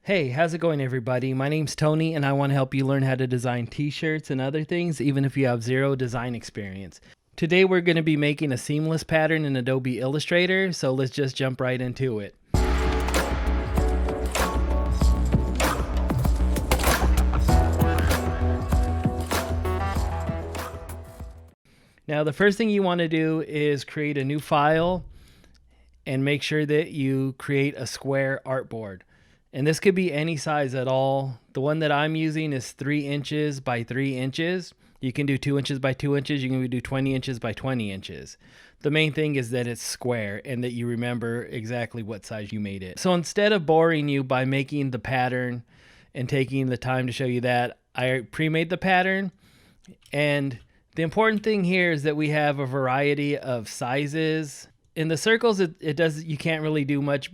Hey, how's it going, everybody? My name's Tony, and I want to help you learn how to design t-shirts and other things, even if you have zero design experience. Today, we're going to be making a seamless pattern in Adobe Illustrator, so let's just jump right into it. Now, the first thing you want to do is create a new file and make sure that you create a square artboard. And this could be any size at all. The one that I'm using is 3 inches by 3 inches. You can do 2 inches by 2 inches. You can do 20 inches by 20 inches. The main thing is that it's square and that you remember exactly what size you made it. So instead of boring you by making the pattern and taking the time to show you that, I pre-made the pattern. And the important thing here is that we have a variety of sizes. In the circles, you can't really do much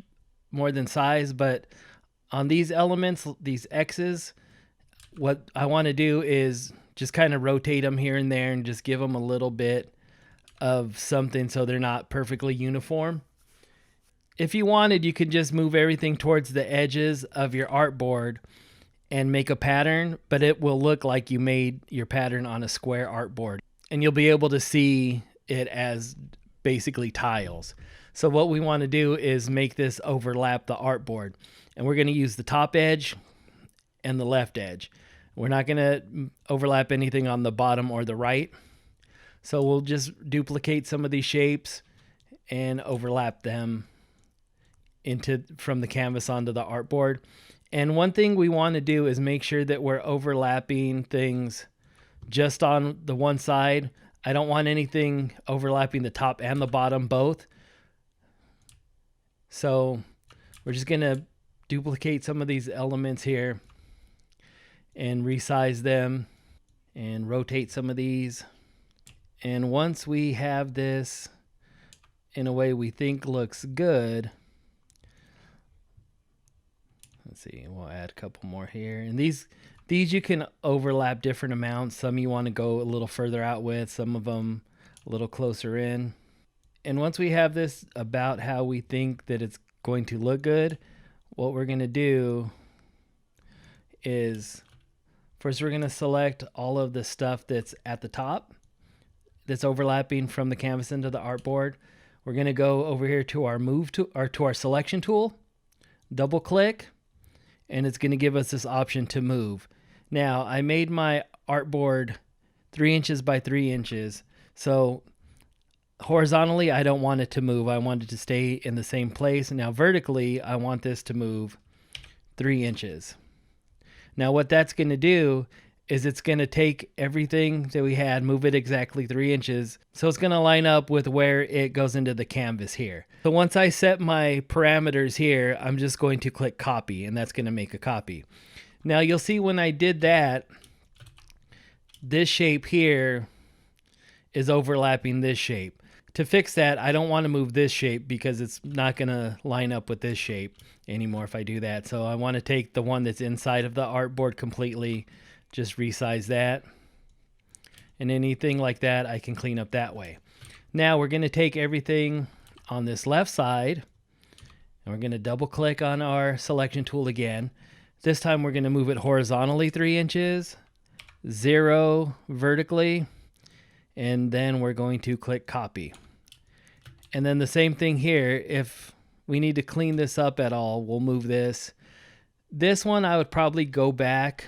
more than size, but on these elements, these X's, what I want to do is just kind of rotate them here and there and just give them a little bit of something so they're not perfectly uniform. If you wanted, you could just move everything towards the edges of your artboard and make a pattern, but it will look like you made your pattern on a square artboard. And you'll be able to see it as basically tiles. So what we want to do is make this overlap the artboard. And we're going to use the top edge and the left edge. We're not going to overlap anything on the bottom or the right. So we'll just duplicate some of these shapes and overlap them from the canvas onto the artboard. And one thing we want to do is make sure that we're overlapping things just on the one side. I don't want anything overlapping the top and the bottom both. So we're just going to duplicate some of these elements here and resize them and rotate some of these. And once we have this in a way we think looks good, let's see, we'll add a couple more here. And these you can overlap different amounts. Some you want to go a little further out with, some of them a little closer in. And once we have this about how we think that it's going to look good, what we're going to do is first we're going to select all of the stuff that's at the top that's overlapping from the canvas into the artboard. We're going to go over here to our to our selection tool, double click, and it's going to give us this option to move. Now, I made my artboard 3 inches by 3 inches. So horizontally, I don't want it to move. I want it to stay in the same place. Now, vertically, I want this to move 3 inches. Now, what that's going to do is it's going to take everything that we had, move it exactly 3 inches. So it's going to line up with where it goes into the canvas here. So once I set my parameters here, I'm just going to click copy, and that's going to make a copy. Now you'll see when I did that, this shape here is overlapping this shape. To fix that, I don't want to move this shape because it's not going to line up with this shape anymore if I do that. So I want to take the one that's inside of the artboard completely, just resize that. And anything like that, I can clean up that way. Now we're going to take everything on this left side, and we're going to double click on our selection tool again. This time we're going to move it horizontally 3 inches, 0 vertically, and then we're going to click copy. And then the same thing here. If we need to clean this up at all, we'll move this. This one I would probably go back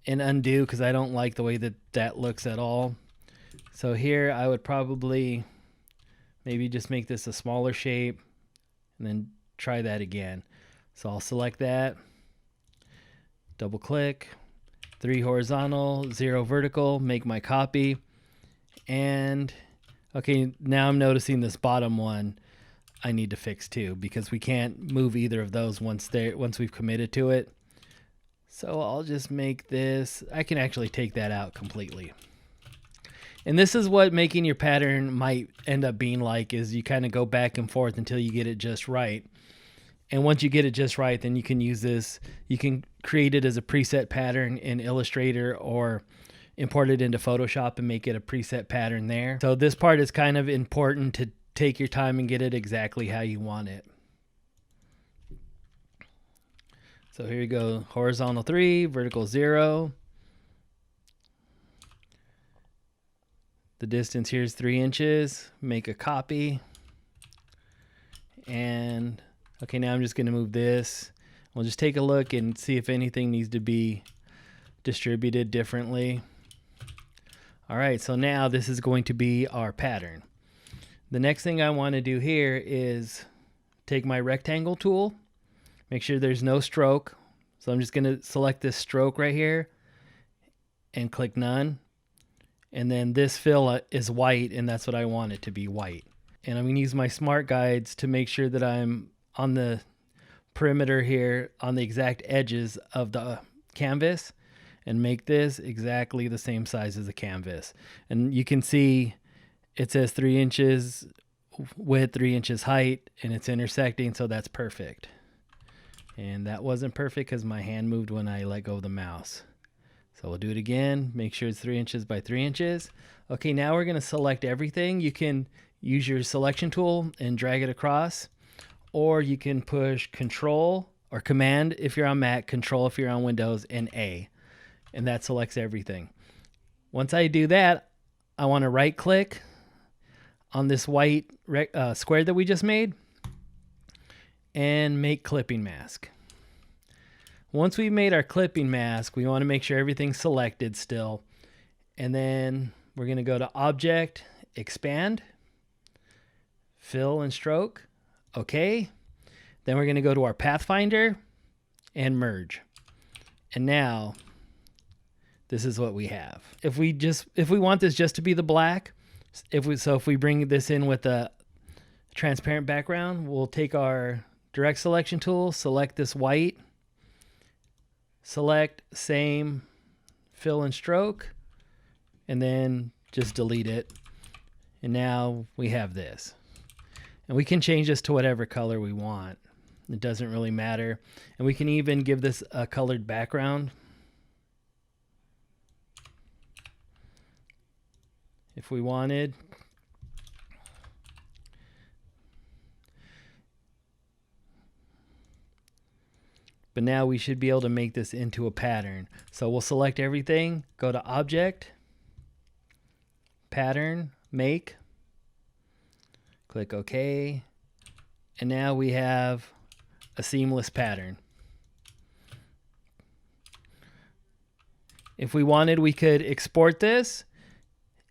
and undo because I don't like the way that that looks at all. So here I would probably maybe just make this a smaller shape and then try that again. So I'll select that, double click, 3 horizontal, 0 vertical, make my copy. And okay, now I'm noticing this bottom one I need to fix too, because we can't move either of those once we've committed to it. So I'll just make this, I can actually take that out completely. And this is what making your pattern might end up being like, is you kind of go back and forth until you get it just right. And once you get it just right, then you can use this. You can create it as a preset pattern in Illustrator or import it into Photoshop and make it a preset pattern there. So this part is kind of important to take your time and get it exactly how you want it. So here we go, horizontal 3, vertical 0. The distance here is 3 inches. Make a copy. And okay, now I'm just going to move this. We'll just take a look and see if anything needs to be distributed differently. All right, so now this is going to be our pattern. The next thing I want to do here is take my rectangle tool, make sure there's no stroke. So I'm just going to select this stroke right here and click none. And then this fill is white, and that's what I want it to be, white. And I'm going to use my smart guides to make sure that I'm on the perimeter here on the exact edges of the canvas and make this exactly the same size as the canvas. And you can see it says 3 inches width, 3 inches height, and it's intersecting, so that's perfect. And that wasn't perfect because my hand moved when I let go of the mouse. So we'll do it again, make sure it's 3 inches by 3 inches. Okay, now we're going to select everything. You can use your selection tool and drag it across, or you can push Control or Command if you're on Mac, Control if you're on Windows, and A, and that selects everything. Once I do that, I want to right click on this white square that we just made and make clipping mask. Once we've made our clipping mask, we want to make sure everything's selected still. And then we're going to go to Object, Expand, Fill and Stroke. Okay. Then we're going to go to our Pathfinder and Merge. And now this is what we have. If we want this just to be the black, if we bring this in with a transparent background, we'll take our direct selection tool, select this white, select same, fill and stroke, and then just delete it. And now we have this. And we can change this to whatever color we want. It doesn't really matter. And we can even give this a colored background if we wanted. But now we should be able to make this into a pattern. So we'll select everything, go to Object, Pattern, Make, click OK, and now we have a seamless pattern. If we wanted, we could export this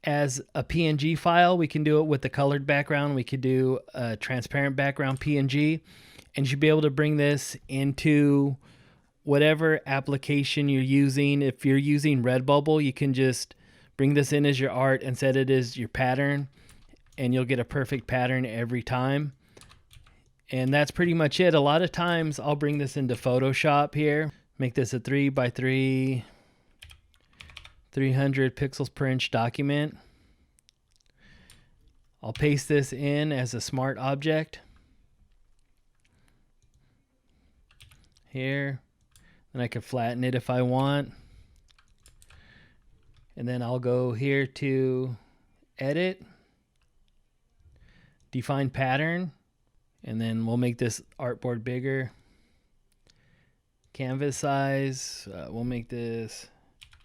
as a PNG file. We can do it with the colored background. We could do a transparent background PNG. And you should be able to bring this into whatever application you're using. If you're using Redbubble, you can just bring this in as your art and set it as your pattern, and you'll get a perfect pattern every time. And that's pretty much it. A lot of times I'll bring this into Photoshop here, make this a 3 by 3, 300 pixels per inch document. I'll paste this in as a smart object here, and I can flatten it if I want. And then I'll go here to Edit, Define Pattern, and then we'll make this artboard bigger. Canvas size, we'll make this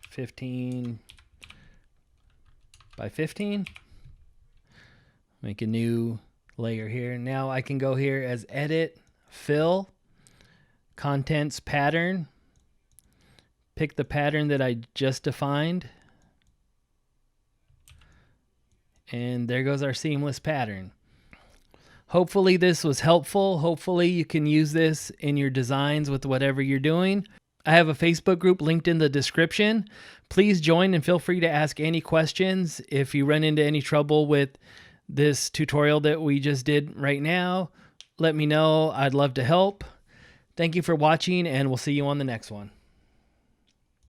15 by 15. Make a new layer here. Now I can go here as Edit, Fill, Contents Pattern, pick the pattern that I just defined, and there goes our seamless pattern. Hopefully this was helpful. Hopefully you can use this in your designs with whatever you're doing. I have a Facebook group linked in the description. Please join and feel free to ask any questions. If you run into any trouble with this tutorial that we just did right now, let me know. I'd love to help. Thank you for watching, and we'll see you on the next one.